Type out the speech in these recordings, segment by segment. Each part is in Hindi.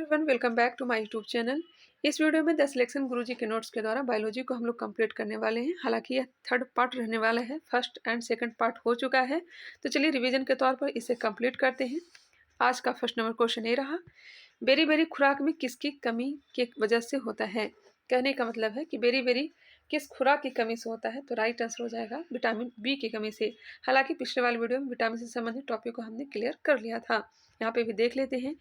Everyone, welcome back to my YouTube channel. इस वीडियो में द सिलेक्शन गुरुजी के नोट्स के द्वारा बायोलॉजी को हम लोग कंप्लीट करने वाले हैं। हालांकि यह थर्ड पार्ट रहने वाला है, फर्स्ट एंड सेकंड पार्ट हो चुका है। तो चलिए रिवीजन के तौर पर इसे कंप्लीट करते हैं। आज का फर्स्ट नंबर क्वेश्चन ये रहा, बेरी बेरी खुराक में किसकी कमी की वजह से होता है। कहने का मतलब है कि बेरी बेरी किस खुराक की कमी से होता है। तो राइट आंसर हो जाएगा विटामिन बी की कमी से। हालांकि पिछले वाले वीडियो में विटामिन से संबंधित टॉपिक को हमने क्लियर कर लिया था। यहाँ पे भी देख लेते हैं।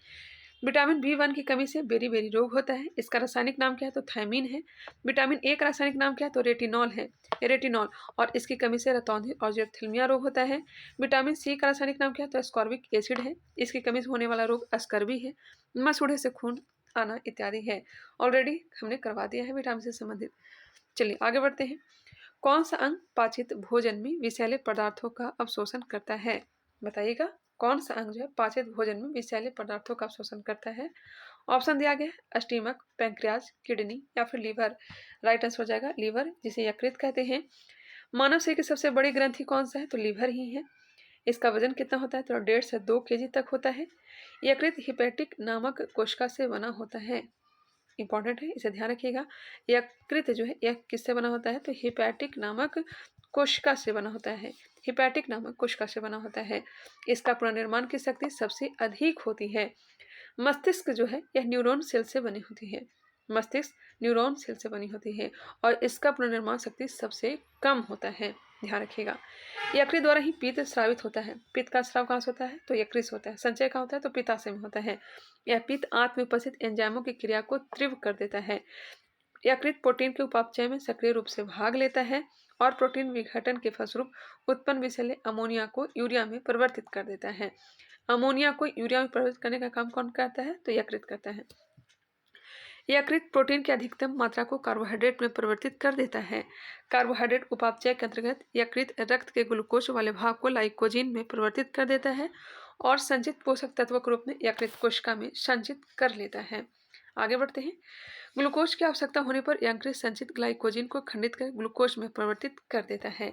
विटामिन बी1 की कमी से बेरी बेरी रोग होता है। इसका रासायनिक नाम क्या है? तो थायमीन है। विटामिन ए का रासायनिक नाम क्या है? तो रेटिनॉल है, रेटिनॉल। और इसकी कमी से रतौंधी और जेरथेल्मिया रोग होता है। विटामिन सी का रासायनिक नाम क्या है? तो एस्कॉर्बिक एसिड है। इसकी कमी से होने वाला रोग अस्कर्बी है, मसूड़े से खून आना इत्यादि है। ऑलरेडी हमने करवा दिया है विटामिन से संबंधित। चलिए आगे बढ़ते हैं। कौन सा अंग पाचित भोजन में विषैले पदार्थों का अवशोषण करता है? बताइएगा, कौन सा अंग जो है पाचित भोजन में विषैले पदार्थों का अवशोषण करता है? ऑप्शन दिया गया है स्टमक, पैंक्रियाज, किडनी या फिर लीवर। राइट आंसर हो जाएगा लीवर, जिसे यकृत कहते हैं। मानव शरीर की सबसे बड़ी ग्रंथि कौन सा है? तो लीवर ही है। इसका वजन कितना होता है? तो 1.5 से 2 केजी तक होता है। यकृत हिपैटिक नामक कोशिका से बना होता है। इंपॉर्टेंट है, इसे ध्यान रखिएगा। यकृत जो है यह किससे बना होता है? तो हिपैटिक नामक कोशिका से बना होता है। हिपैटिक नामक कोशिका से बना होता है। इसका पुनर्निर्माण की शक्ति सबसे अधिक होती है। मस्तिष्क जो है यह न्यूरॉन सेल से बनी होती है। मस्तिष्क न्यूरॉन सेल से बनी होती है और इसका पुनर्निर्माण शक्ति सबसे कम होता है। ध्यान रखिएगा। यकृत द्वारा ही पित्त स्रावित होता है। पित्त का स्राव कहाँ से होता है? तो यकृत से होता है। संचय कहाँ होता है? तो पित्ताशय में होता है। यह पित्त आंत में उपस्थित एंजाइमों की क्रिया को तीव्र कर देता है। यकृत प्रोटीन के उपापचय में सक्रिय रूप से भाग लेता है और प्रोटीन विघटन के फलस्वरूप उत्पन्न विषैले अमोनिया को यूरिया में परिवर्तित कर देता है। अमोनिया को यूरिया में परिवर्तित करने का काम कौन करता है? तो यकृत करता है। यकृत प्रोटीन की अधिकतम मात्रा को कार्बोहाइड्रेट में परिवर्तित कर देता है। कार्बोहाइड्रेट उपापचय के अंतर्गत यकृत रक्त के ग्लूकोज वाले भाग को लाइकोजीन में परिवर्तित कर देता है और संचित पोषक तत्व के रूप में यकृत कोशिका में संचित कर लेता है। आगे बढ़ते हैं। ग्लूकोज की आवश्यकता होने पर यकृत संचित ग्लाइकोजीन को खंडित कर ग्लूकोज में परिवर्तित कर देता है।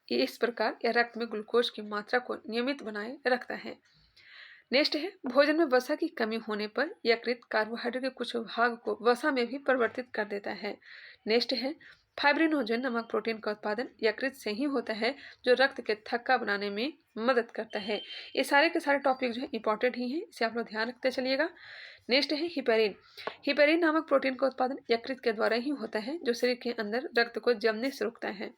इस प्रकार यह रक्त में ग्लूकोज की मात्रा को नियमित बनाए रखता है। नेक्स्ट है, भोजन में वसा की कमी होने पर यकृत कार्बोहाइड्रेट के कुछ भाग को वसा में भी परिवर्तित कर देता है। नेक्स्ट है, फाइब्रिनोजन नामक प्रोटीन का उत्पादन यकृत से ही होता है, जो रक्त के थक्का बनाने में मदद करता है। ये सारे के सारे टॉपिक जो है इंपॉर्टेंट ही हैं, इसे आप लोग ध्यान रखते चलिएगा। नेक्स्ट है हिपेरिन। हिपेरिन नामक प्रोटीन का उत्पादन यकृत के द्वारा ही होता है, जो शरीर के अंदर रक्त को जमने से रोकता है।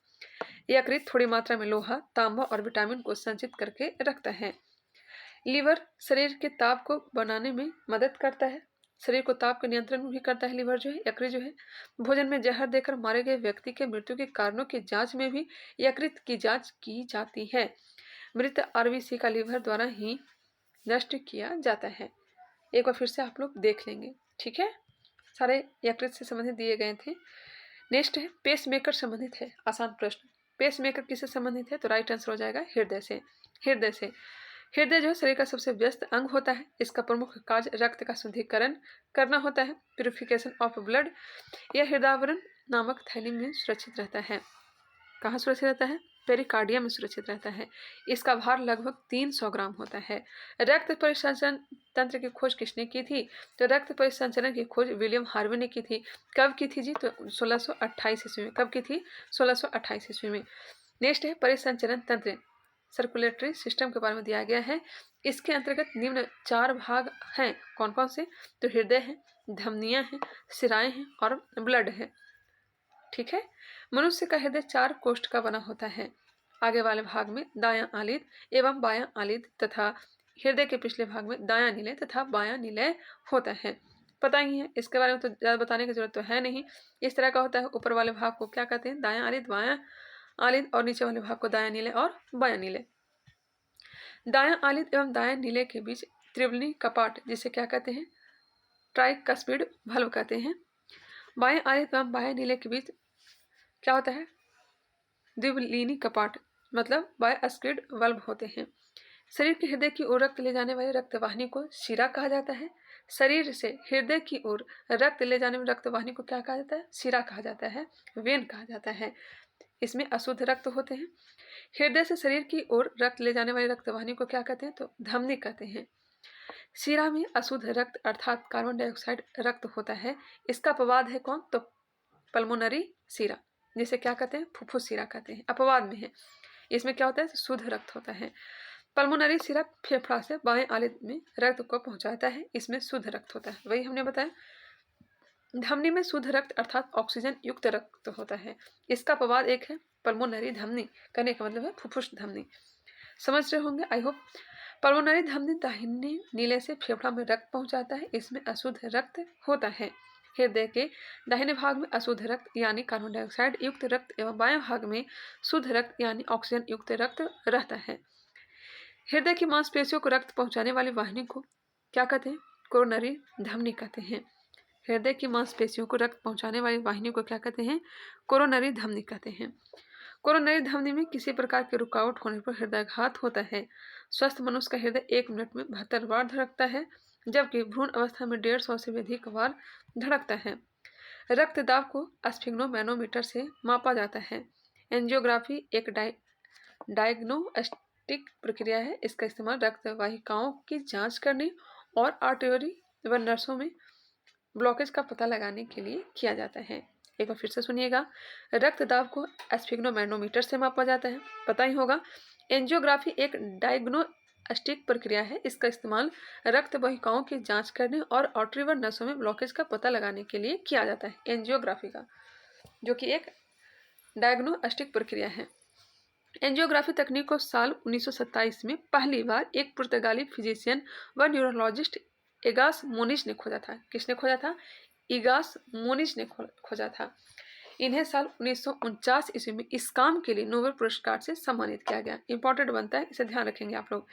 यकृत थोड़ी मात्रा में लोहा, तांबा और विटामिन को संचित करके रखता है। लीवर शरीर के ताप को बनाने में मदद करता है। शरीर को ताप के नियंत्रण में भी करता है। लीवर जो है, यकृत जो है। भोजन में जहर देकर मारे गए व्यक्ति के मृत्यु के कारणों की जांच में भी यकृत की जांच की जाती है। मृत आरबीसी का लीवर द्वारा ही नष्ट किया जाता है। एक बार फिर से आप लोग देख लेंगे, ठीक है। सारे यकृत से संबंधित दिए गए थे। नेक्स्ट है, पेस मेकर संबंधित है। आसान प्रश्न। पेस मेकर किससे संबंधित है? तो राइट आंसर हो जाएगा हृदय से। हृदय से। हृदय जो है शरीर का सबसे व्यस्त अंग होता है। इसका प्रमुख कार्य रक्त का शुद्धिकरण करना होता है, प्यूरिफिकेशन ऑफ ब्लड। यह हृदयावरण नामक थैली में सुरक्षित रहता है। कहाँ सुरक्षित रहता है? पेरिकार्डियम में सुरक्षित रहता है। इसका भार लगभग 300 ग्राम होता है। रक्त परिसंचरण तंत्र की खोज किसने की थी? तो रक्त परिसंचरण की खोज विलियम हार्वे ने की थी। कब की थी जी? तो 1628 ईस्वी में। कब की थी? 1628 ईस्वी में। नेक्स्ट है, परिसंचरण तंत्र सर्कुलेटरी सिस्टम के बारे में दिया गया है। इसके अंतर्गत निम्न 4 भाग हैं। कौन कौन से? तो हृदय है, धमनियां हैं, सिराएं हैं और ब्लड है, ठीक है। मनुष्य का हृदय 4 कोष्ठ का बना होता है। आगे वाले भाग में दायां आलिद एवं बायां आलिद तथा हृदय के पिछले भाग में दायां निलय तथा बायां निलय होता है। पता ही है, इसके बारे में तो ज़्यादा बताने की जरूरत तो है नहीं। इस तरह का होता है। ऊपर वाले भाग को क्या कहते हैं? दायां आलिद, बायां आलिद, और नीचे वाले भाग को दायां निलय और बायां निलय। दायां आलिद एवं दायां निलय के बीच त्रिबली कपाट, जिसे क्या कहते हैं? ट्राइकस्पिड भल्व कहते हैं। बाएं आलिद एवं बाएं निलय के बीच क्या होता है? द्विलीनी कपाट, मतलब बायस्क्विड बल्ब होते हैं। शरीर के हृदय की ओर रक्त ले जाने वाली रक्तवाहिनी को शिरा कहा जाता है। शरीर से हृदय की ओर रक्त ले जाने वाली रक्तवाहिनी को क्या कहा जाता है? शिरा कहा जाता है, वेन कहा जाता है। इसमें अशुद्ध रक्त होते हैं। हृदय से शरीर की ओर रक्त ले जाने वाली रक्तवाहिनी को क्या कहते हैं? तो धमनी कहते हैं। शीरा में अशुद्ध रक्त अर्थात कार्बन डाइऑक्साइड रक्त होता है। इसका अपवाद है कौन? तो पल्मोनरी शीरा, जिसे क्या कहते हैं? फुफ्फुस शीरा कहते हैं, अपवाद में है। इसमें क्या होता है? शुद्ध रक्त होता है। पल्मोनरी शीरा फेफड़ा से बाएं आले में रक्त को पहुंचाता है, इसमें शुद्ध रक्त होता है, वही हमने बताया। धमनी में शुद्ध रक्त अर्थात ऑक्सीजन युक्त रक्त होता है। इसका अपवाद एक है पल्मोनरी धमनी, कहने का मतलब है फुफ्फुस धमनी। समझ रहे होंगे आई होप। पल्मोनरी धमनी दाहिने नीले से फेफड़ा में रक्त पहुंचाता है, इसमें अशुद्ध रक्त होता है। हृदय के दाहिने भाग में अशुद्ध रक्त यानी कार्बन डाइऑक्साइड युक्त रक्त एवं बाएं भाग में शुद्ध रक्त यानी ऑक्सीजन युक्त रक्त रहता है। हृदय की मांसपेशियों को रक्त पहुंचाने वाली वाहिनी को क्या कहते हैं? कोरोनरी धमनी कहते हैं। हृदय की मांसपेशियों को रक्त पहुंचाने वाली वाहिनी को क्या कहते हैं? कोरोनरी धमनी कहते हैं। कोरोनरी धमनी में किसी प्रकार की रुकावट होने पर हृदयाघात होता है। स्वस्थ मनुष्य का हृदय 1 मिनट में 72 बार धड़कता है, जबकि भ्रूण अवस्था में 150 से भी अधिक बार धड़कता है। रक्तदाब को स्फिग्नोमैनोमीटर से मापा जाता है। एंजियोग्राफी एक डायग्नोस्टिक प्रक्रिया है। इसका इस्तेमाल रक्त वाहिकाओं की जांच करने और आर्टरी व नसों में ब्लॉकेज का पता लगाने के लिए किया जाता है। एक बार फिर से सुनिएगा। रक्तदाब को स्फिग्नोमैनोमीटर से मापा जाता है, पता ही होगा। एंजियोग्राफी एक डायग्नोस्टिक प्रक्रिया है। इसका इस्तेमाल रक्त वाहिकाओं की जांच करने और आर्टरी व नसों में ब्लॉकेज का पता लगाने के लिए किया जाता है, एंजियोग्राफी का, जो कि एक डायग्नोस्टिक प्रक्रिया है। एंजियोग्राफी तकनीक को साल 1927 में पहली बार एक पुर्तगाली फिजिशियन व न्यूरोलॉजिस्ट इगास मोनिज ने खोजा था। किसने खोजा था? इगास मोनिज ने खोजा था। इन्हें साल 1949 ईस्वी में इस काम के लिए नोबेल पुरस्कार से सम्मानित किया गया। इंपॉर्टेंट बनता है, इसे ध्यान रखेंगे आप लोग।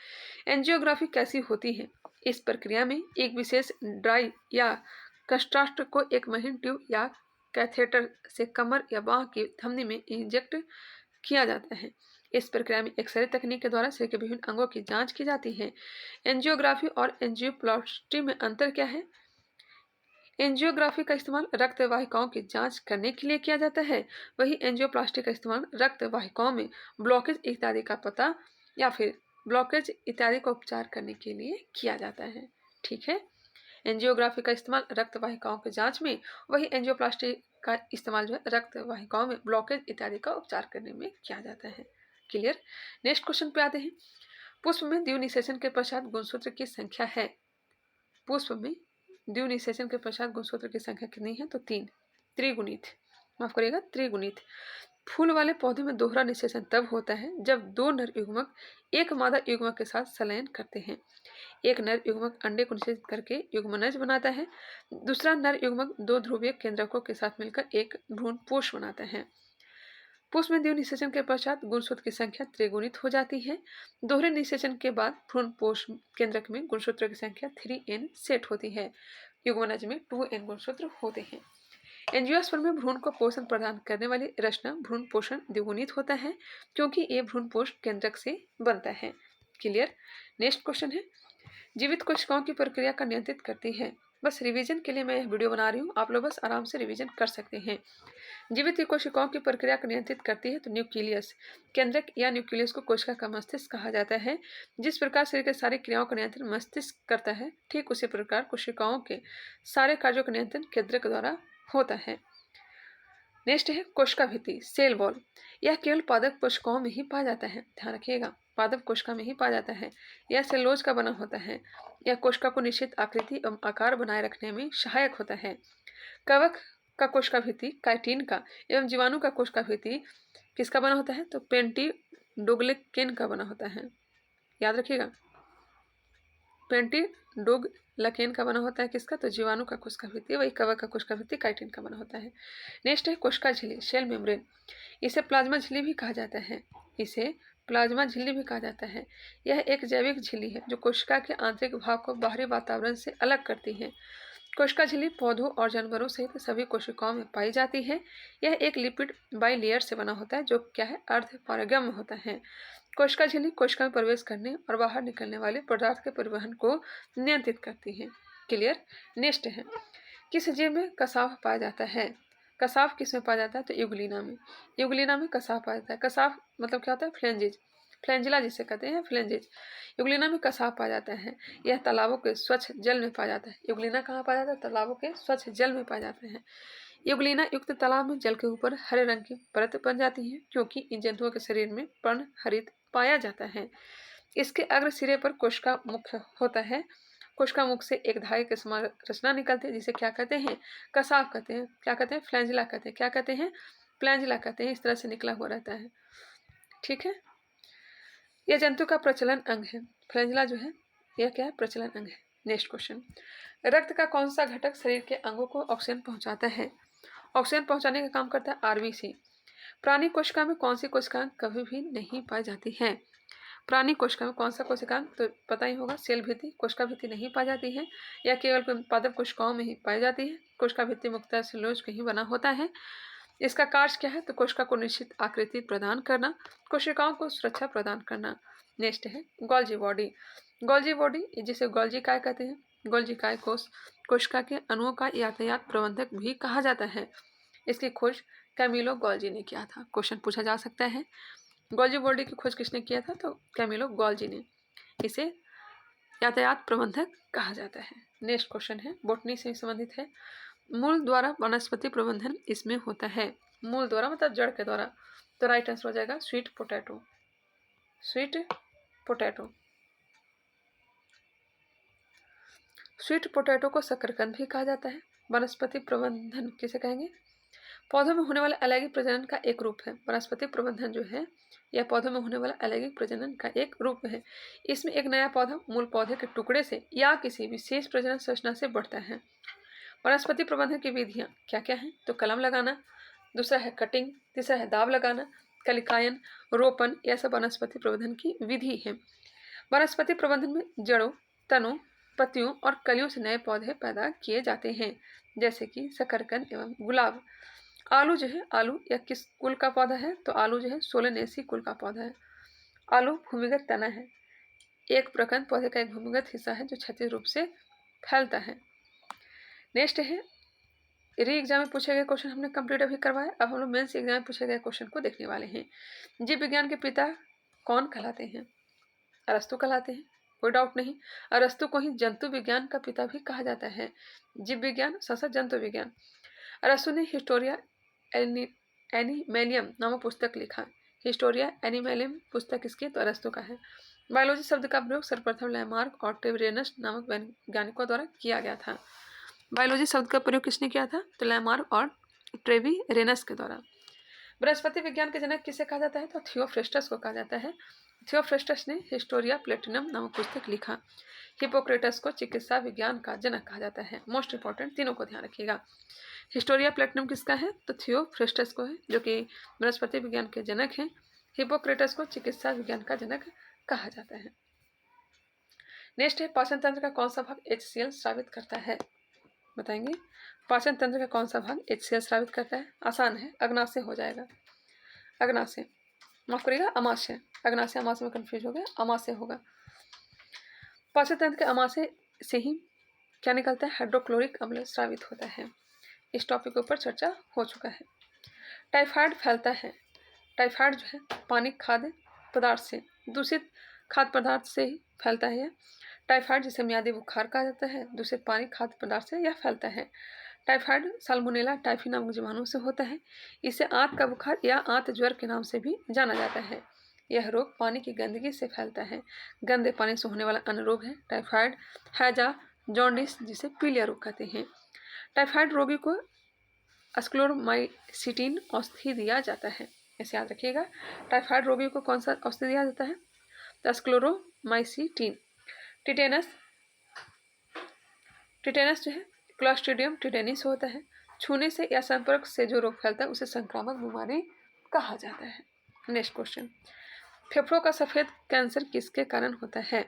एंजियोग्राफी कैसी होती है? इस प्रक्रिया में एक विशेष ड्राई या कंस्ट्रास्ट को एक महीन ट्यूब या कैथेटर से कमर या बांह की धमनी में इंजेक्ट किया जाता है। इस प्रक्रिया में एक्सरे तकनीक के द्वारा शरीर के विभिन्न अंगों की जांच की जाती है। एंजियोग्राफी और एंजियोप्लास्टी में अंतर क्या है? एंजियोग्राफी का इस्तेमाल रक्त वाहिकाओं की जांच करने के लिए किया जाता है, वही एंजियोप्लास्टी का इस्तेमाल रक्त वाहिकाओं में ब्लॉकेज इत्यादि का पता या फिर ब्लॉकेज इत्यादि का उपचार करने के लिए किया जाता है। ठीक है, एंजियोग्राफी का इस्तेमाल रक्त वाहिकाओं की जांच में, वही एंजियोप्लास्टी का इस्तेमाल जो है रक्त वाहिकाओं में ब्लॉकेज इत्यादि का उपचार करने में किया जाता है। क्लियर। नेक्स्ट क्वेश्चन पे आते हैं। पुष्प में द्विनिषेचन के पश्चात गुणसूत्र की संख्या है। पुष्प में द्विनिषेचन के पश्चात गुणसूत्र की संख्या कितनी है? तो 3, त्रिगुणित, माफ करिएगा, त्रिगुणित। फूल वाले पौधे में दोहरा निषेचन तब होता है जब 2 नर युग्मक एक मादा युग्मक के साथ संलयन करते हैं। एक नर युग्मक अंडे को निषेचित करके युग्मनज बनाता है, दूसरा नर युग्मक 2 ध्रुवीय केंद्रकों के साथ मिलकर एक भ्रूणपोष बनाता है। पुष्प में द्विनिषेचन के पश्चात गुणसूत्र की संख्या त्रिगुणित हो जाती है। दोहरे निषेचन के बाद भ्रूणपोष केंद्रक में गुणसूत्र की संख्या 3n सेट होती है। युग्मनज में 2n गुणसूत्र होते हैं। एंजियोस्पर्म में भ्रूण को पोषण प्रदान करने वाली रचना भ्रूण पोषण द्विगुणित होता है, क्योंकि ये भ्रूणपोष केंद्रक से बनता है। क्लियर। नेक्स्ट क्वेश्चन है, जीवित कोशिकाओं की प्रक्रिया का नियंत्रित करती है। बस रिवीजन के लिए मैं यह वीडियो बना रही हूँ, आप लोग बस आराम से रिवीजन कर सकते हैं। जीवित कोशिकाओं की प्रक्रिया को नियंत्रित करती है तो न्यूक्लियस, केंद्रक या न्यूक्लियस को कोशिका का मस्तिष्क कहा जाता है। जिस प्रकार शरीर के सारी क्रियाओं का नियंत्रण मस्तिष्क करता है, ठीक उसी प्रकार कोशिकाओं के सारे कार्यों का नियंत्रण केंद्रक द्वारा होता है। नेक्स्ट है कोशिका भित्ति, सेल वॉल। यह केवल पादप कोशिकाओं में ही पाया जाता है, ध्यान रखिएगा, पादप कोशिका में ही पाया जाता है। यह सेलोज का बना होता है। यह कोशिका को निश्चित आकृति एवं आकार बनाए रखने में सहायक होता है। कवक का कोशिका भित्ति काइटिन का एवं जीवाणु का कोशिका भित्ति किसका बना होता है? तो पेंटिडोग्लिकेन का बना होता है, याद रखिएगा। पेंटिडोग्लिकेन का बना होता है किसका? तो जीवाणु का कोशिका भित्ति, वही कवक का कोशिका भित्ति काइटिन का बना होता है। नेक्स्ट है कोशिका झिल्ली, सेल मेम्ब्रेन। इसे प्लाज्मा झिल्ली भी कहा जाता है। इसे प्लाज्मा झिल्ली भी कहा जाता है। यह एक जैविक झिल्ली है जो कोशिका के आंतरिक भाग को बाहरी वातावरण से अलग करती है। कोशिका झिल्ली पौधों और जानवरों सहित सभी कोशिकाओं में पाई जाती है। यह एक लिपिड बाइलेयर से बना होता है जो क्या है? अर्धपारगम्य होता है। कोशिका झिल्ली कोशिका में प्रवेश करने और बाहर निकलने वाले पदार्थ के परिवहन को नियंत्रित करती है। क्लियर। नेक्स्ट है, किस जीव में कसाव पाया जाता है? कसाव किस में पाया जाता है? तो युगलिना में। युगलिना में कसाव पाया जाता है। कसाव मतलब क्या होता है? फ्लेंजिज। फ्लैंजिला जिसे कहते हैं फ्लैंजेज। यूग्लिना में कसाव पाया जाता है। यह तालाबों के स्वच्छ जल में पाया जाता है। यूग्लिना कहाँ पाया जाता है? तालाबों के स्वच्छ जल में पाए जाते हैं। यूग्लिना युक्त तालाब में जल के ऊपर हरे रंग की परत बन जाती है, क्योंकि इन जंतुओं के शरीर में पर्ण हरित पाया जाता है। इसके अग्र सिरे पर कोशिका मुख होता है। कोशिका मुख से एक धागे के समान रचना निकलती है, जिसे क्या कहते हैं? कसाव कहते हैं। क्या कहते हैं? फ्लैंजिला कहते हैं। क्या कहते हैं? फ्लैंजिला कहते हैं। इस तरह से निकला हुआ रहता है। ठीक है, यह जंतु का प्रचलन अंग है। फ्लैंजिला जो है यह क्या है? प्रचलन अंग है। नेक्स्ट क्वेश्चन, रक्त का कौन सा घटक शरीर के अंगों को ऑक्सीजन पहुंचाता है? ऑक्सीजन पहुंचाने का काम करता है आरबीसी। प्राणी कोशिका में कौन सी कोशिकाएं कभी भी नहीं पाई जाती है? प्राणी कोशिका में कौन सा कोशिकांग तो पता ही होगा, सेल भित्ति। कोशिका भित्ति नहीं पाई जाती है, या केवल पादप कोशिकाओं में ही पाई जाती है। कोशिका भित्ति मुख्यतः सेलुलोज का ही बना होता है। इसका कार्य क्या है? तो कोशिका को निश्चित आकृति प्रदान करना, कोशिकाओं को सुरक्षा प्रदान करना। नेक्स्ट है गोल्जी बॉडी। गोल्जी बॉडी जिसे गोल्जी काय कहते हैं। गोल्जी काय कोश कोशिका के अणुओं का यातायात प्रबंधक भी कहा जाता है। इसकी खोज कैमिलो गोल्जी ने किया था। क्वेश्चन पूछा जा सकता है, गोल्जी बॉडी की खोज किसने किया था? तो कैमिलो गोल्जी ने। इसे यातायात प्रबंधक कहा जाता है। नेक्स्ट क्वेश्चन है, बोटनी से संबंधित है। मूल द्वारा वनस्पति प्रबंधन इसमें होता है। मूल द्वारा मतलब जड़ के द्वारा। तो राइट आंसर हो जाएगा sweet potato. Sweet potato. Sweet potato को शकरकंद भी कहा जाता है। वनस्पति प्रबंधन किसे कहेंगे? पौधों में होने वाला अलैंगिक प्रजनन का एक रूप है। वनस्पति प्रबंधन जो है यह पौधों में होने वाला अलैंगिक प्रजनन का एक रूप है। इसमें एक नया पौधा मूल पौधे के टुकड़े से या किसी विशेष प्रजनन संरचना से बढ़ता है। वनस्पति प्रबंधन की विधियां क्या क्या हैं? तो कलम लगाना, दूसरा है कटिंग, तीसरा है दाब लगाना, कलिकायन, रोपण, यह सब वनस्पति प्रबंधन की विधि है। वनस्पति प्रबंधन में जड़ों, तनों, पत्तियों और कलियों से नए पौधे पैदा किए जाते हैं, जैसे कि शकरकंद एवं गुलाब। आलू जो है, आलू यह किस कुल का पौधा है? तो आलू जो है सोलेनेसी कुल का पौधा है। आलू भूमिगत तना है। एक प्रकंद पौधे का एक भूमिगत हिस्सा है जो क्षैतिज रूप से फैलता है। नेक्स्ट है, री एग्जाम में पूछे गए क्वेश्चन हमने कंप्लीट अभी करवाया। अब हम लोग मेंस एग्जाम में पूछे गए क्वेश्चन को देखने वाले हैं। जीव विज्ञान के पिता कौन कहलाते हैं? अरस्तु कहलाते हैं, कोई डाउट नहीं। अरस्तु को ही जंतु विज्ञान का पिता भी कहा जाता है। जीव विज्ञान साथ जंतु विज्ञान। अरस्तु ने हिस्टोरिया एनिमेलियम नामक पुस्तक लिखा। हिस्टोरिया एनिमेलियम पुस्तक किसकी? तो अरस्तु का है। बायोलॉजी शब्द का प्रयोग सर्वप्रथम लैमार्क और ट्रेविरेनस नामक वैज्ञानिकों द्वारा किया गया था। बायोलॉजी शब्द का प्रयोग किसने किया था? तो लैमार्क और ट्रेविरेनस के द्वारा। वनस्पति विज्ञान के जनक किसे कहा जाता है? तो थियोफ्रेस्टस को कहा जाता है। थियोफ्रेस्टस ने हिस्टोरिया प्लेटिनम नामक पुस्तक लिखा। हिपोक्रेटस को चिकित्सा विज्ञान का जनक कहा जाता है। मोस्ट इंपॉर्टेंट, तीनों को ध्यान रखिएगा। हिस्टोरिया प्लेटिनम किसका है? तो थियोफ्रेस्टस को है, जो कि वनस्पति विज्ञान के जनक हैं। हिपोक्रेटस को चिकित्सा विज्ञान का जनक कहा जाता है। नेक्स्ट है, पाचन तंत्र का कौन सा भाग HCl स्रावित करता है? बताएंगे। पाचन तंत्र का कौन सा भाग HCl स्रावित करता है? आसान है, अग्नाशय हो जाएगा। अग्नाशय, माफ करिएगा, अमाशय। अग्नाशय अमाशय में कंफ्यूज हो गया, अमाशय होगा। पाचन तंत्र के अमाशय से ही क्या निकलता है? हाइड्रोक्लोरिक अम्ल स्रावित होता है। इस टॉपिक के ऊपर चर्चा हो चुका है। टाइफाइड फैलता है। टाइफाइड जो है पानी खाद्य पदार्थ से, दूषित खाद्य पदार्थ से ही फैलता है। टाइफाइड जिसे मियादी बुखार कहा जाता है, दूषित पानी खाद्य पदार्थ से यह फैलता है। टाइफाइड साल्मोनेला टाइफी नामक जीवाणु से होता है। इसे आंत का बुखार या आंत ज्वर के नाम से भी जाना जाता है। यह रोग पानी की गंदगी से फैलता है। गंदे पानी से होने वाला अन्य रोग है टाइफाइड, हैजा, जॉन्डिस जिसे पीलिया रोग कहते हैं। टाइफाइड रोगी को अस्क्लोरोमाइसिटिन औषधि दिया जाता है। इसे याद रखिएगा। टाइफाइड रोगी को कौन सा औषधि दिया जाता है? तो अस्क्लोरोमाइसिटिन। टिटेनस जो है क्लॉस्ट्रिडियम टिटेनिस होता है। छूने से या संपर्क से जो रोग फैलता है उसे संक्रामक बीमारी कहा जाता है। नेक्स्ट क्वेश्चन, फेफड़ों का सफेद कैंसर किसके कारण होता है?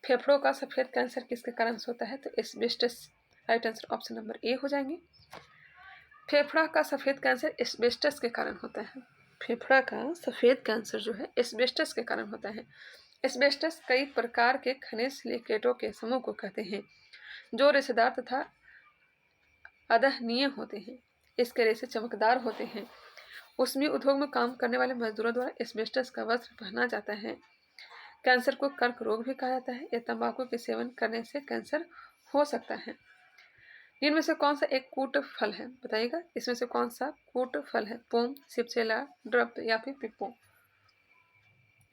फेफड़ों का सफेद कैंसर किसके कारण होता है? तो asbestos. Right answer option number A हो जाएंगे। फेफड़ा का सफेद कैंसर एस्बेस्टस के कारण होता है। फेफड़ा का सफेद कैंसर जो है एस्बेस्टस के कारण होता है। एस्बेस्टस कई प्रकार के खनिज सिलिकेटों के समूह को कहते हैं, जो रेशेदार तथा अदहनीय होते हैं। इसके रेशे चमकदार होते हैं। उसमें उद्योग में काम करने वाले मजदूरों द्वारा एस्बेस्टस का वस्त्र पहना जाता है। कैंसर को कर्क रोग भी कहा जाता है। यह तंबाकू के सेवन करने से कैंसर हो सकता है। इनमें से कौन सा एक कूट फल है, बताइएगा। इसमें से कौन सा कूट फल है, पोम, सिपसेला, ड्रप या फिर पिप्पो।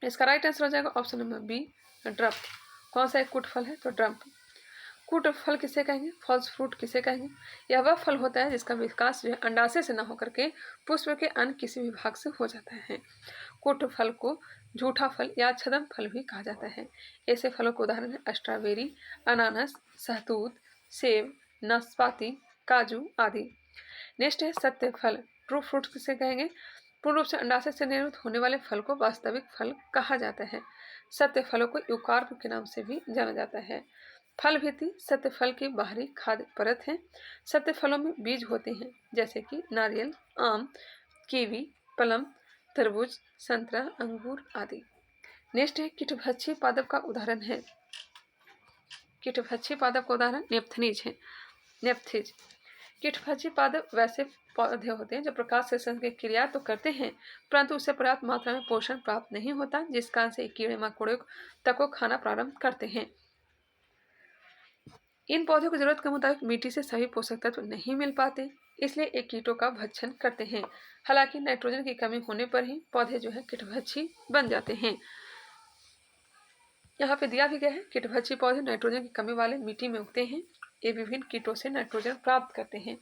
इसका राइट आंसर हो जाएगा ऑप्शन नंबर बी, ड्रप। कौन सा एक कूट फल है, तो ड्रप। कूट फल किसे कहेंगे, फॉल्स फ्रूट किसे कहेंगे। यह वह फल होता है जिसका विकास जो है अंडाशय से न होकर के पुष्प के अन्य किसी भी भाग से हो जाता है। कूट फल को झूठा फल या छदम फल भी कहा जाता है। ऐसे फलों के उदाहरण है स्ट्रॉबेरी, अनानास, सहतूत, सेब, नाशपाती, काजू आदि। नेक्स्ट है सत्य फल, ट्रू फ्रूट किसे कहेंगे। पूर्ण रूप से अंडाशय से निर्मित होने वाले फल को वास्तविक फल कहा जाता है। सत्य फलों को युकार्प के नाम से भी जाना जाता है। फल भित्ति सत्य फल की बाहरी खाद्य परत है। सत्य फलों में बीज होते हैं, जैसे कि नारियल, आम, कीवी, प्लम, तरबूज, संतरा, अंगूर आदि। नेक्स्ट है कीटभक्षी पादप का उदाहरण है। कीटभक्षी पादप का उदाहरण नेप्थनीज है। नेप्थीज। कीटभक्षी पादप वैसे पौधे होते हैं जो प्रकाश संश्लेषण की क्रिया तो करते हैं, परंतु उससे पर्याप्त मात्रा में पोषण प्राप्त नहीं होता, जिस कारण से कीड़े मकोड़े तक को खाना प्रारंभ करते हैं। इन पौधों की जरूरत के मुताबिक मिट्टी से सभी पोषक तत्व नहीं मिल पाते, इसलिए ये कीटों का भक्षण करते हैं। हालांकि नाइट्रोजन की कमी होने पर ही पौधे जो है कीटभक्षी बन जाते हैं। यहाँ पे दिया भी गया है, कीटभक्षी पौधे नाइट्रोजन की कमी वाले मिट्टी में उगते हैं। ये विभिन्न कीटों से नाइट्रोजन प्राप्त करते हैं।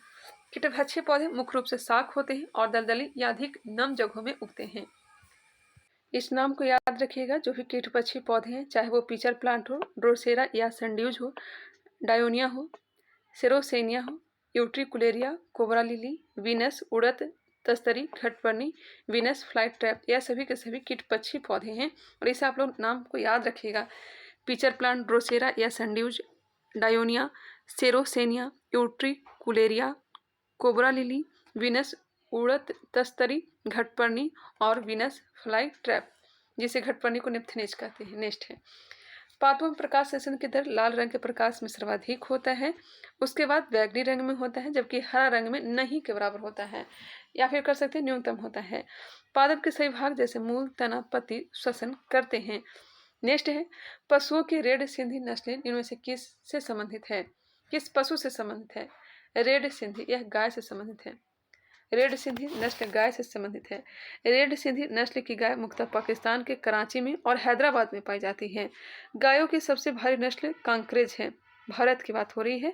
कीटभक्षी पौधे मुख्य रूप से शाक होते हैं और दलदली या अधिक नम जगहों में उगते हैं। इस नाम को याद रखिएगा, जो भी कीटभक्षी पौधे हैं, चाहे वो पीचर प्लांट हो, ड्रोसेरा या सैंड्यूज हो, डायोनिया हो, सेरोसेनिया हो, यूट्रिकुलेरिया, कोबरा लिली, वीनस, उड़द, तस्तरी, घटपर्णी, वीनस फ्लाई ट्रैप, यह सभी के सभी कीटपक्षी पौधे हैं और इसे आप लोग नाम को याद रखिएगा। पीचर प्लांट, ड्रोसेरा या sundews, dionaea, sarracenia, utricularia, cobra lily, Venus, उड़द, तस्तरी, घटपर्णी और वीनस फ्लाई ट्रैप, जिसे घटपर्णी को निप्थनेज कहते हैं। नेक्स्ट है पादपों में प्रकाश संश्लेषण की दर लाल रंग के प्रकाश में सर्वाधिक होता है, उसके बाद बैगनी रंग में होता है, जबकि हरा रंग में नहीं के बराबर होता है, या फिर कर सकते हैं न्यूनतम होता है। पादप के सभी भाग जैसे मूल, तना, पत्ती श्वसन करते हैं। नेक्स्ट है पशुओं की रेड सिंधी नस्लें इनमें से किस से संबंधित है, किस पशु से संबंधित है। रेड सिंधी यह गाय से संबंधित है। रेड सिंधी नस्ल गाय से संबंधित है। रेड सिंधी नस्ल की गाय मुख्यतः पाकिस्तान के कराची में और हैदराबाद में पाई जाती है। गायों की सबसे भारी नस्ल कांकरेज है। भारत की बात हो रही है।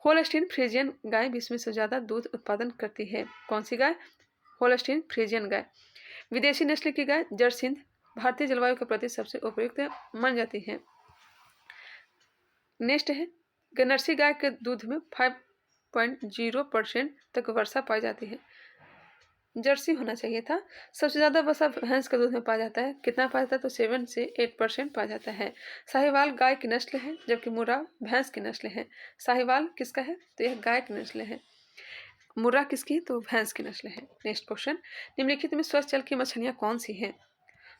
होल्स्टीन फ्रीजियन गाय विश्व में सबसे ज़्यादा दूध उत्पादन करती है। कौन सी गाय, होल्स्टीन फ्रीजियन गाय। विदेशी नस्ल की गाय जर्सिंध भारतीय जलवायु के प्रति सबसे उपयुक्त मान जाती है। नेक्स्ट है गनरसी गाय के दूध में 5.0% तक वर्षा पाई जाती है। जर्सी होना चाहिए था। सबसे ज़्यादा वसा भैंस के दूध में पाया जाता है। कितना पाया जाता है, तो 7 से 8% पाया जाता है। साहिवाल गाय की नस्ल है, जबकि मुर्रा भैंस की नस्ल है। साहिवाल किसका है, तो यह गाय की नस्ल है। मुर्रा किसकी, तो भैंस की नस्ल है। नेक्स्ट क्वेश्चन, निम्नलिखित में स्वच्छ जल की मछलियाँ कौन सी हैं।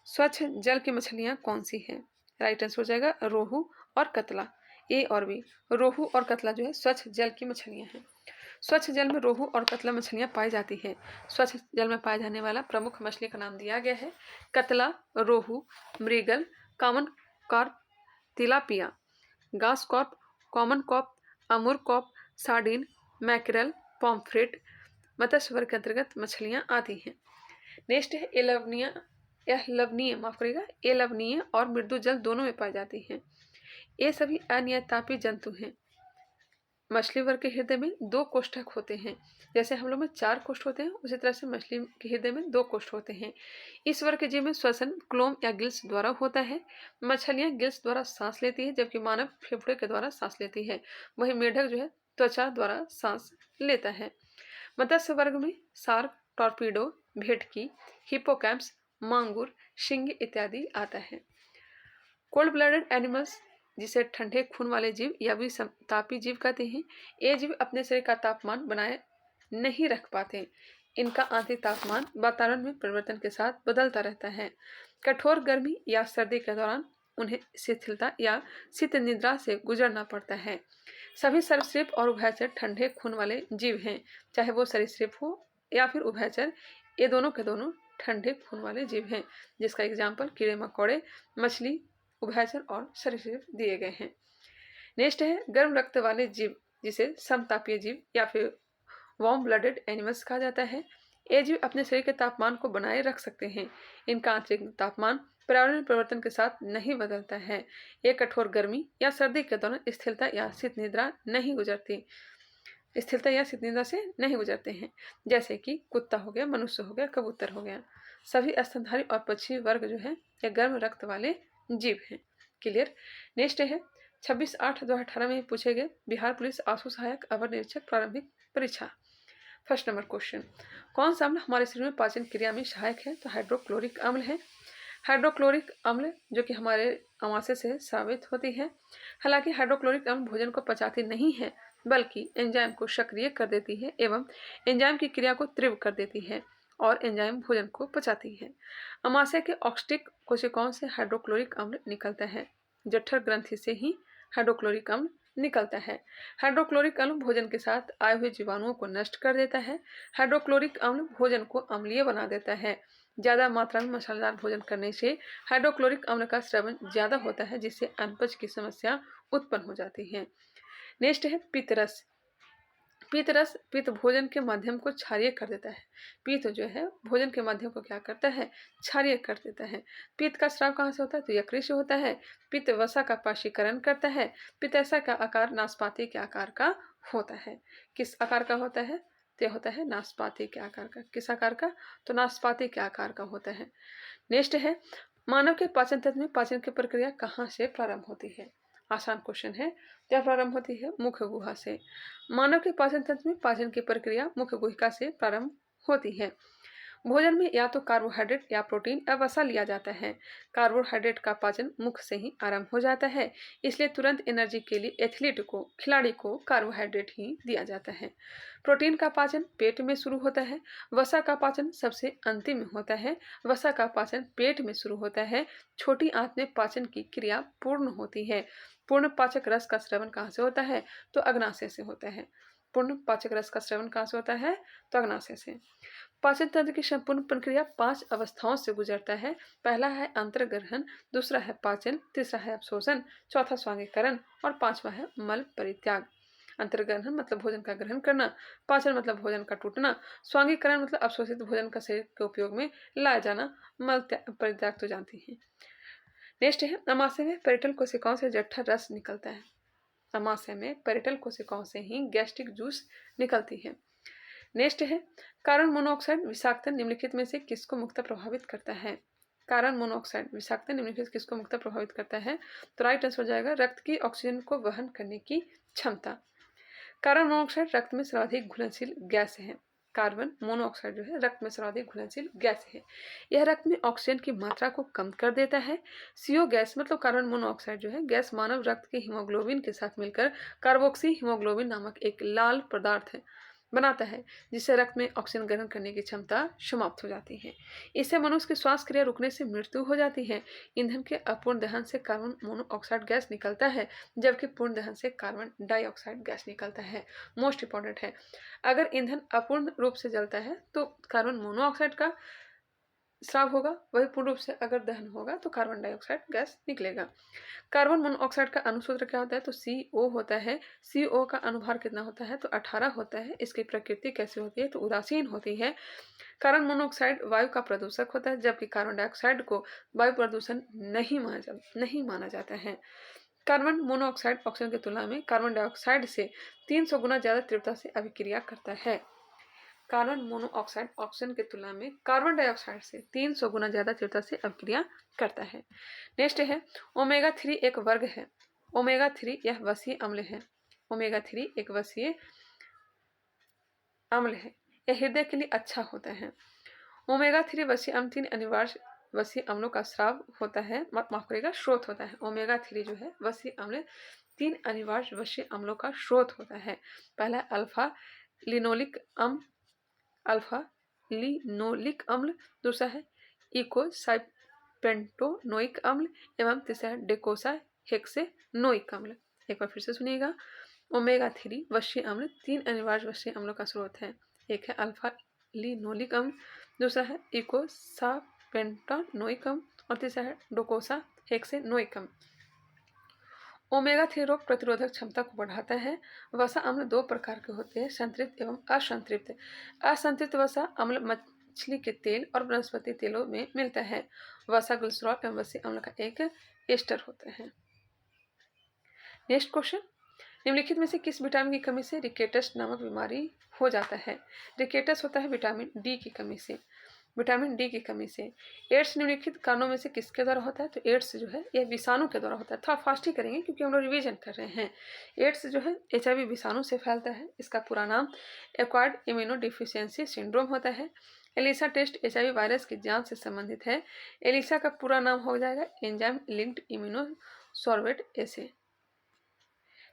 स्वच्छ जल की मछलियाँ कौन सी हैं। राइट आंसर हो जाएगा रोहू और कतला, ए और बी। रोहू और कतला जो है स्वच्छ जल की मछलियाँ हैं। स्वच्छ जल में रोहू और कतला मछलियाँ पाई जाती है। स्वच्छ जल में पाए जाने वाला प्रमुख मछली का नाम दिया गया है catla, rohu, mrigal, common carp, tilapia, घास carp, common carp, Amur carp, sardine, mackerel, pomfret मत्स्य वर्ग के अंतर्गत मछलियाँ आती हैं। नेक्स्ट है एलवनीय, यह लवणीय माफ करिएगा, एलवनीय और मृदु जल दोनों में पाई जाती हैं। ये सभी अनियतापी जंतु हैं। मछली वर्ग के हृदय में 2 कोष्ठक होते हैं। जैसे हम लोग में 4 कोष्ठ होते हैं, उसी तरह से मछली के हृदय में 2 कोष्ठ होते हैं। इस वर्ग के जीव में श्वसन क्लोम या गिल्स द्वारा होता है। मछलियां गिल्स द्वारा सांस लेती है, जबकि मानव फेफड़े के द्वारा सांस लेती है। वही मेढक जो है त्वचा द्वारा सांस लेता है। मत्स्य वर्ग में शार्क, टॉर्पीडो, भेटकी, हिप्पोकैम्प्स, मांगुर, शिंग इत्यादि आता है। कोल्ड ब्लडेड एनिमल्स, जिसे ठंडे खून वाले जीव या भी तापी जीव कहते हैं, ये जीव अपने शरीर का तापमान बनाए नहीं रख पाते। इनका आंतरिक तापमान वातावरण में परिवर्तन के साथ बदलता रहता है। कठोर गर्मी या सर्दी के दौरान उन्हें शिथिलता या शीत निद्रा से गुजरना पड़ता है। सभी सरीसृप और उभयचर ठंडे खून वाले जीव हैं, चाहे वो सरीसृप हो या फिर उभयचर। ये दोनों के दोनों ठंडे खून वाले जीव हैं, जिसका एग्जाम्पल कीड़े मकोड़े, मछली, उभयचर और सरीसृप दिए गए हैं। नेक्स्ट है गर्म रक्त वाले जीव, जिसे समतापीय जीव या फिर वार्म ब्लडेड एनिमल्स कहा जाता है। ये जीव अपने शरीर के तापमान को बनाए रख सकते हैं। इनका आंतरिक तापमान पर्यावरण परिवर्तन के साथ नहीं बदलता है। ये कठोर गर्मी या सर्दी के दौरान स्थिरता या शीत निद्रा से नहीं गुजरते हैं, जैसे कि कुत्ता हो गया, मनुष्य हो गया, कबूतर हो गया। सभी स्तनधारी और पक्षी वर्ग जो है ये गर्म रक्त वाले जीव हैं। क्लियर। नेक्स्ट है 26/8/2018 में पूछे गए बिहार पुलिस आशु सहायक अवर निरीक्षक प्रारंभिक परीक्षा। फर्स्ट नंबर क्वेश्चन, कौन सा अम्ल हमारे शरीर में पाचन क्रिया में सहायक है? तो हाइड्रोक्लोरिक अम्ल है। हाइड्रोक्लोरिक अम्ल जो कि हमारे अमाशय से स्रावित होती है। हालांकि हाइड्रोक्लोरिक अम्ल भोजन को पचाती नहीं है, बल्कि एंजाइम को सक्रिय कर देती है एवं एंजाइम की क्रिया को तीव्र कर देती है और एंजाइम भोजन को पचाती है। अमाशय के ऑक्स्टिक कोशिकाओं से हाइड्रोक्लोरिक अम्ल निकलता है। जठर ग्रंथि से ही हाइड्रोक्लोरिक अम्ल निकलता है। हाइड्रोक्लोरिक अम्ल भोजन के साथ आए हुए जीवाणुओं को नष्ट कर देता है। हाइड्रोक्लोरिक अम्ल भोजन को अम्लीय बना देता है। ज़्यादा मात्रा में मसालेदार भोजन करने से हाइड्रोक्लोरिक अम्ल का स्रवन ज़्यादा होता है, जिससे अनपच की समस्या उत्पन्न हो जाती है। नेक्स्ट है पित्तरस। पित्तरस पित्त भोजन के माध्यम को क्षारीय कर देता है। पित्त जो है भोजन के माध्यम को क्या करता है? क्षारीय कर देता है। पित्त का स्राव कहाँ से होता है? तो यकृत से होता है। पित्त वसा का पाशीकरण करता है। पित्तैसा का आकार नाशपाती के आकार का होता है। किस आकार का होता है? तो होता है नाशपाती के आकार का। किस आकार का? तो नाशपाती के आकार का होता है। नेक्स्ट है मानव के पाचन तंत्र में पाचन की प्रक्रिया कहाँ से प्रारंभ होती है? आसान क्वेश्चन है। क्या प्रारंभ होती है? मुख्य गुहा से। मानव के पाचन तंत्र में पाचन की प्रक्रिया मुख्य गुहिका से प्रारंभ होती है। भोजन में या तो कार्बोहाइड्रेट या प्रोटीन या वसा लिया जाता है। कार्बोहाइड्रेट का पाचन मुख से ही आरंभ हो जाता है, इसलिए तुरंत एनर्जी के लिए एथलीट को, खिलाड़ी को कार्बोहाइड्रेट ही दिया जाता है। प्रोटीन का पाचन पेट में शुरू होता है। वसा का पाचन सबसे अंतिम में होता है। वसा का पाचन पेट में शुरू होता है। छोटी आंत में पाचन की क्रिया पूर्ण होती है। पूर्ण पाचक रस का स्रवण कहाँ से होता है? तो अग्नाशय से होता है। पूर्ण पाचक रस का स्रवण कहाँ से होता है? तो अग्नाशय से। पाचन तंत्र की संपूर्ण प्रक्रिया 5 अवस्थाओं से गुजरता है। पहला है अंतर्ग्रहण, दूसरा है पाचन, तीसरा है अवशोषण, चौथा स्वांगीकरण और पांचवा है मल परित्याग। अंतर्ग्रहण मतलब भोजन का ग्रहण करना, पाचन मतलब भोजन का टूटना, स्वांगीकरण मतलब अवशोषित भोजन का शरीर के उपयोग में लाया जाना, मल परित्याग तो जानती हैं। नेक्स्ट है अमाशय में पेरिटल कोशिकाओं से जठर रस निकलता है। अमाशय में पेरिटल कोशिकाओं से ही गैस्ट्रिक जूस निकलती है। नेक्स्ट है कार्बन मोनोऑक्साइड विषाक्त निम्नलिखित में से किसको मुख्यतः प्रभावित करता है? कार्बन मोनोऑक्साइड विषाक्त निम्नलिखित किसको मुख्यतः प्रभावित करता है? तो राइट आंसर हो जाएगा रक्त की ऑक्सीजन को वहन करने की क्षमता। कार्बन मोनोऑक्साइड रक्त में सर्वाधिक घुलनशील गैस है। कार्बन मोनोऑक्साइड जो है रक्त में सर्वाधिक घुलनशील गैस है। यह रक्त में ऑक्सीजन की मात्रा को कम कर देता है। CO गैस मतलब कार्बन मोनोऑक्साइड जो है गैस मानव रक्त के हीमोग्लोबिन के साथ मिलकर कार्बोक्सी हीमोग्लोबिन नामक एक लाल पदार्थ बनाता है, जिससे रक्त में ऑक्सीजन ग्रहण करने की क्षमता समाप्त हो जाती है। इससे मनुष्य की श्वास क्रिया रुकने से मृत्यु हो जाती है। ईंधन के अपूर्ण दहन से कार्बन मोनोऑक्साइड गैस निकलता है, जबकि पूर्ण दहन से कार्बन डाइऑक्साइड गैस निकलता है। मोस्ट इंपॉर्टेंट है, अगर ईंधन अपूर्ण रूप से जलता है तो कार्बन मोनोऑक्साइड का स्राव होगा, वही पूर्ण रूप से अगर दहन होगा तो कार्बन डाइऑक्साइड गैस निकलेगा। कार्बन मोनोऑक्साइड का अणुसूत्र क्या होता है? तो CO होता है। CO का अनुभार कितना होता है? तो 18 होता है। इसकी प्रकृति कैसी होती है? तो उदासीन होती है। कार्बन मोनोऑक्साइड वायु का प्रदूषक होता है, जबकि कार्बन डाइऑक्साइड को वायु प्रदूषण नहीं माना जाता है। कार्बन मोनोऑक्साइड ऑक्सीजन की तुलना में कार्बन डाइऑक्साइड से 300 गुना ज्यादा तीव्रता से अभिक्रिया करता है। कार्बन मोनोऑक्साइड ऑक्सीजन की तुलना में कार्बन डाइऑक्साइड से 300 गुना ज्यादा तीव्रता से अभिक्रिया करता है। नेक्स्ट है ओमेगा 3 एक वर्ग है। ओमेगा 3 यह वसीय अम्ल है। ओमेगा 3 एक वसीय अम्ल है। यह हृदय के लिए अच्छा होता है। ओमेगा 3 वसीय अम्ल 3 अनिवार्य वसीय अम्लों का स्राव होता है, माफ करेगा स्रोत होता है। ओमेगा 3 जो है वसीय अम्ल 3 अनिवार्य वसीय अम्लों का स्रोत होता है। पहला अल्फा लिनोलिक अम्ल, अल्फा लिनोलिक अम्ल, दूसरा है इकोसाइपेंटोनोइक अम्ल एवं तीसरा है डेकोसा हेक्सेनोइक अम्ल। एक बार फिर से सुनिएगा, ओमेगा 3 वसीय अम्ल 3 अनिवार्य वसीय अम्लों का स्रोत है। एक है अल्फा लिनोलिक अम्ल, दूसरा है इकोसापेंटानोइकम और तीसरा है डोकोसा हेक्सेनोइकम। ओमेगा 3 रोग प्रतिरोधक क्षमता को बढ़ाता है। वसा अम्ल दो प्रकार के होते हैं, संतृप्त एवं असंतृप्त। असंतृप्त वसा अम्ल मछली के तेल और वनस्पति तेलों में मिलता है। वसा ग्लिसरॉल एवं वसा अम्ल का एक एस्टर होता है। नेक्स्ट क्वेश्चन, निम्नलिखित में से किस विटामिन की कमी से रिकेटस नामक बीमारी हो जाता है? रिकेटस होता है विटामिन डी की कमी से। विटामिन डी की कमी से। एड्स निम्नलिखित कारणों में से किसके द्वारा होता है? तो एड्स जो है यह विषाणु के द्वारा होता है। थोड़ा फास्ट ही करेंगे क्योंकि हम लोग रिवीजन कर रहे हैं। एड्स जो है HIV विषाणु से फैलता है। इसका पूरा नाम एक्वायर्ड इम्यूनोडिफिशियंसी सिंड्रोम होता है। एलिसा टेस्ट HIV वायरस की जांच से संबंधित है। एलिसा का पूरा नाम हो जाएगा एंजाइम लिंक्ड इम्यूनोसॉर्बेट एसे।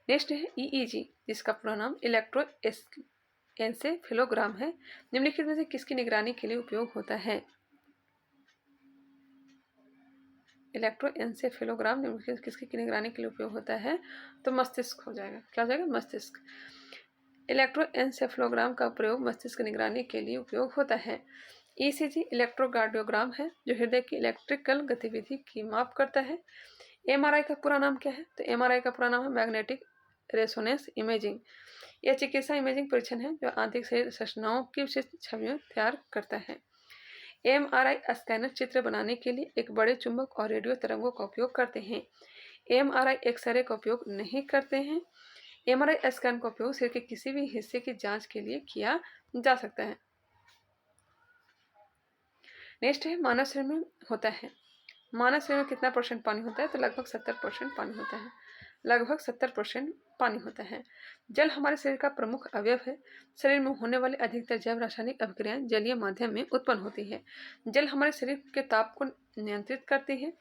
नेक्स्ट है EEG, जिसका पूरा नाम इलेक्ट्रोएन्सेफेलोग्राम है। निम्नलिखित में से किसकी निगरानी के लिए उपयोग होता है? इलेक्ट्रोएन्सेफेलोग्राम निम्नलिखित किसकी निगरानी के लिए उपयोग होता है? तो मस्तिष्क हो जाएगा। क्या हो जाएगा? मस्तिष्क। इलेक्ट्रोएन्सेफेलोग्राम का प्रयोग मस्तिष्क निगरानी के लिए उपयोग होता है। ECG इलेक्ट्रोकार्डियोग्राम है, जो हृदय की इलेक्ट्रिकल गतिविधि की माप करता है। MRI का पूरा नाम क्या है? तो MRI का पूरा नाम है मैग्नेटिक रेसोनेंस इमेजिंग। यह चिकित्सा इमेजिंग परीक्षण है जो आंतरिक शरीर संरचनाओं की विशिष्ट छवियां तैयार करता है। MRI स्कैनर चित्र बनाने के लिए एक बड़े चुंबक और रेडियो तरंगों का उपयोग करते हैं। MRI एक्सरे का उपयोग नहीं करते हैं। MRI स्कैन का उपयोग शरीर के किसी भी हिस्से की जांच के लिए किया जा सकता है। नेक्स्ट है मानव शरीर में होता है। मानव शरीर में कितना % पानी होता है? तो लगभग 70% पानी होता है। लगभग 70% पानी होता है। जल हमारे शरीर का प्रमुख अवयव है। शरीर में होने वाली अधिकतर जैव रासायनिक अभिक्रियाएं जलीय माध्यम में उत्पन्न होती है। जल हमारे शरीर के ताप को नियंत्रित करती है।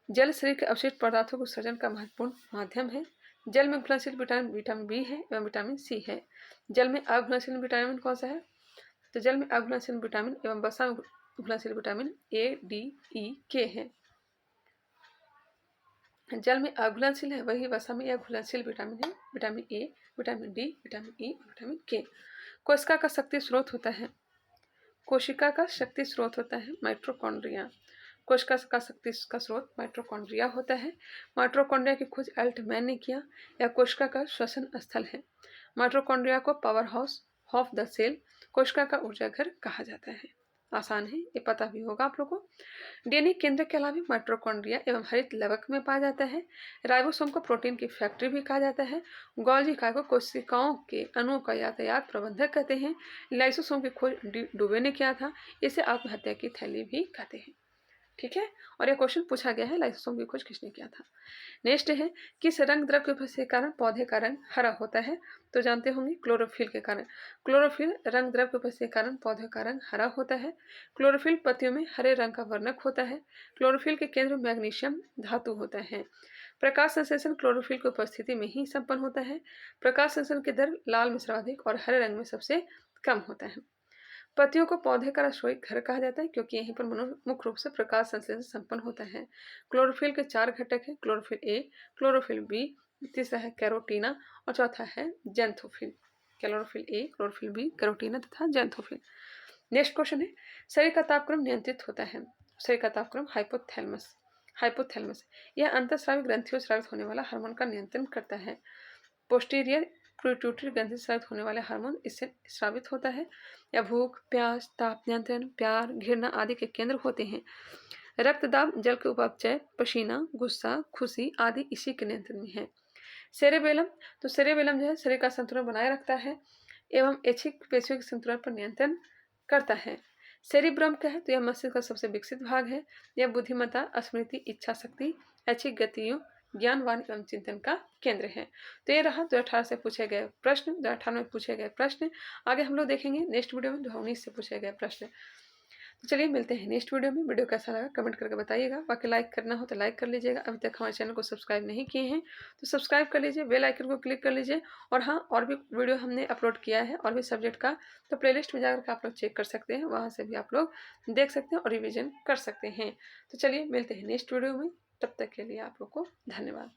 जल शरीर के अवशिष्ट पदार्थों को सृजन का महत्वपूर्ण माध्यम है। जल में घुलनशील विटामिन बी है एवं विटामिन सी है। जल में अघुलनशील विटामिन कौन सा है? तो जल में अघुलनशील विटामिन एवं वसा में घुलनशील vitamin A, D, E, K है। जल में अघुलनशील है, वही वसा में यह घुलनशील विटामिन है। Vitamin A, vitamin D, vitamin E और विटामिन K। कोशिका का शक्ति स्रोत होता है। कोशिका का शक्ति स्रोत होता है माइटोकॉन्ड्रिया। कोशिका का शक्ति का स्रोत माइटोकॉन्ड्रिया होता है। माइटोकॉन्ड्रिया की खोज अल्टमैन ने किया। यह कोशिका का श्वसन स्थल है। माइटोकॉन्ड्रिया को power house of the cell, कोशिका का ऊर्जा घर कहा जाता है। आसान है, ये पता भी होगा आप लोगों को। DNA केंद्र के अलावा माइटोकॉन्ड्रिया एवं हरित लवक में पाया जाता है। राइबोसोम को प्रोटीन की फैक्ट्री भी कहा जाता है। गोल्गी इकाई को कोशिकाओं के अणुओं का यातायात प्रबंधक कहते हैं। लाइसोसोम की खोज डुबे ने किया था। इसे आत्महत्या की थैली भी कहते हैं। ठीक है, और यह क्वेश्चन पूछा गया है लाइसोसोम की खोज किसने किया था। नेक्स्ट है, किस रंग द्रव्य के उपस्थिति के कारण पौधे का रंग हरा होता है? तो जानते होंगे क्लोरोफिल के कारण। क्लोरोफिल रंग द्रव्य के उपस्थिति के कारण पौधे का रंग हरा होता है। क्लोरोफिल पत्तियों में हरे रंग का वर्णक होता है। क्लोरोफिल के केंद्र में मैग्नीशियम धातु होता है। प्रकाश संश्लेषण क्लोरोफिल की उपस्थिति में ही संपन्न होता है। प्रकाश संश्लेषण की दर लाल में सर्वाधिक और हरे रंग में सबसे कम होता है। पत्तियों को पौधे का रसोई घर कहा जाता है क्योंकि यहीं पर मुख्य रूप से प्रकाश संश्लेषण संपन्न होता है। क्लोरोफिल के 4 घटक हैं, क्लोरोफिल A, क्लोरोफिल B, तीसरा है कैरोटीना और चौथा है xanthophyll. Chlorophyll A, chlorophyll B, कैरोटीना तथा जेंथोफिल। नेक्स्ट क्वेश्चन है, शरीर का तापक्रम नियंत्रित होता है। शरीर का तापक्रम हाइपोथैलेमस यह अंतःस्रावी ग्रंथियों से स्रावित होने वाला हार्मोन का नियंत्रण करता है। पोस्टीरियर पिट्यूटरी ग्रंथि से स्रावित होने वाले हार्मोन इससे स्रावित होता है। या भूख, प्यास, ताप नियंत्रण, प्यार, घृणा आदि के केंद्र होते हैं। रक्तदाब, जल के उपापचय, पसीना, गुस्सा, खुशी आदि इसी के नियंत्रण में है। सेरेबेलम, तो सेरेबेलम जो है शरीर का संतुलन बनाए रखता है एवं ऐच्छिक पेशियों के संतुलन पर नियंत्रण करता है। सेरिब्रम क्या है? तो यह मस्तिष्क का सबसे विकसित भाग है। यह बुद्धिमत्ता, स्मृति, इच्छा शक्ति, ऐच्छिक गतियों, ज्ञानवान एवं चिंतन का केंद्र है। तो ये रहा 2018 से पूछे गए प्रश्न, 2018 में पूछे गए प्रश्न। आगे हम लोग देखेंगे नेक्स्ट वीडियो में 2019 से पूछे गए प्रश्न। तो चलिए मिलते हैं नेक्स्ट वीडियो में। वीडियो कैसा लगा कमेंट करके बताइएगा। बाकी लाइक करना हो तो लाइक कर लीजिएगा। अभी तक हमारे चैनल को सब्सक्राइब नहीं किए हैं तो सब्सक्राइब कर लीजिए, बेल आइकन को क्लिक कर लीजिए। और हाँ, और भी वीडियो हमने अपलोड किया है और भी सब्जेक्ट का, तो प्लेलिस्ट में जाकर आप लोग चेक कर सकते हैं, वहाँ से भी आप लोग देख सकते हैं और रिविजन कर सकते हैं। तो चलिए मिलते हैं नेक्स्ट वीडियो में, तब तक के लिए आप लोग को धन्यवाद।